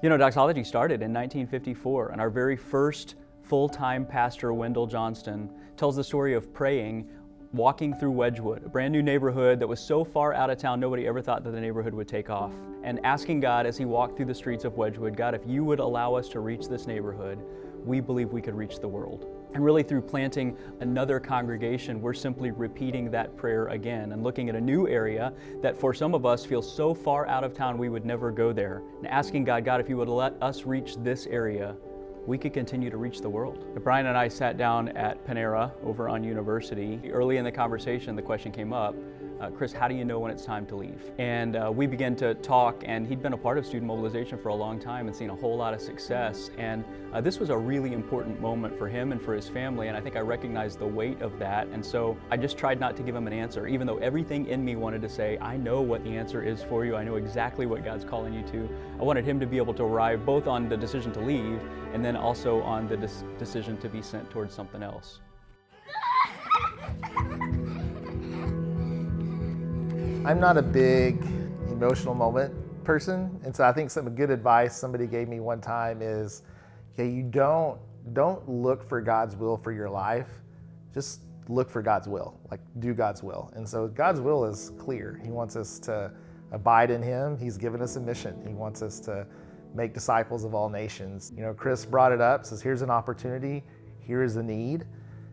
You know, Doxology started in 1954, and our very first full-time pastor, Wendell Johnston, tells the story of praying, walking through Wedgwood, a brand new neighborhood that was so far out of town nobody ever thought that the neighborhood would take off, and asking God as he walked through the streets of Wedgwood, God, if you would allow us to reach this neighborhood, we believe we could reach the world. And really through planting another congregation, we're simply repeating that prayer again and looking at a new area that for some of us feels so far out of town we would never go there. And asking God, God, if you would let us reach this area, we could continue to reach the world. Brian and I sat down at Panera over on University. Early in the conversation, the question came up, Chris, how do you know when it's time to leave? And we began to talk, and he'd been a part of student mobilization for a long time and seen a whole lot of success. And this was a really important moment for him and for his family, and I think I recognized the weight of that. And so I just tried not to give him an answer, even though everything in me wanted to say, I know what the answer is for you. I know exactly what God's calling you to. I wanted him to be able to arrive both on the decision to leave and then also on the decision to be sent towards something else. I'm not a big emotional moment person, and so I think some good advice somebody gave me one time is, okay, you don't look for God's will for your life, just look for God's will, like do God's will. And so God's will is clear. He wants us to abide in Him. He's given us a mission. He wants us to make disciples of all nations. You know, Chris brought it up, says here's an opportunity, here is a need.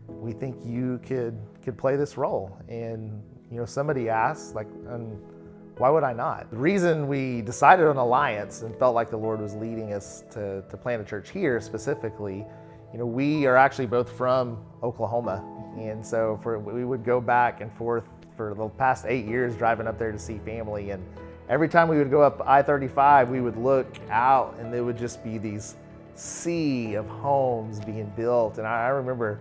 We think you could play this role. And you know, somebody asked, like, why would I not? The reason we decided on Alliance and felt like the Lord was leading us to plant a church here specifically, you know, we are actually both from Oklahoma. And so we would go back and forth for the past 8 years driving up there to see family. And every time we would go up I-35, we would look out and there would just be these sea of homes being built. And I remember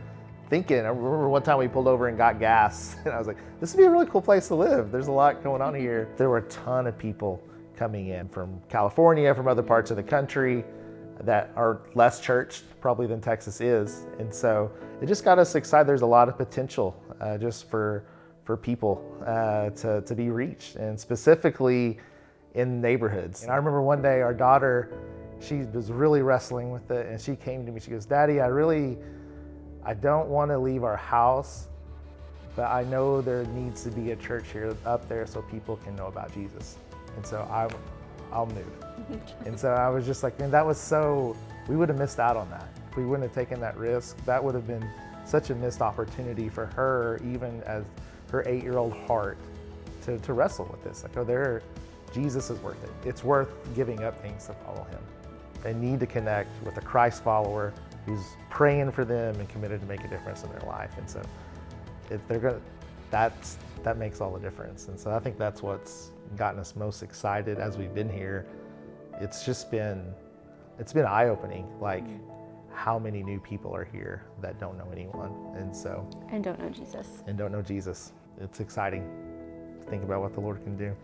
one time we pulled over and got gas, and I was like, this would be a really cool place to live. There's a lot going on here. There were a ton of people coming in from California, from other parts of the country that are less churched probably than Texas is. And so it just got us excited. There's a lot of potential just for people to be reached, and specifically in neighborhoods. And I remember one day our daughter, she was really wrestling with it, and she came to me, she goes, Daddy, I don't want to leave our house, but I know there needs to be a church here up there so people can know about Jesus. And so I'll move. And so I was just like, man, we would have missed out on that. If we wouldn't have taken that risk, that would have been such a missed opportunity for her, even as her 8-year-old heart, to wrestle with this. Like, Jesus is worth it. It's worth giving up things to follow Him. They need to connect with a Christ follower who's praying for them and committed to make a difference in their life. And so that makes all the difference. And so I think that's what's gotten us most excited as we've been here. It's been eye-opening, like how many new people are here that don't know anyone. And don't know Jesus. It's exciting to think about what the Lord can do.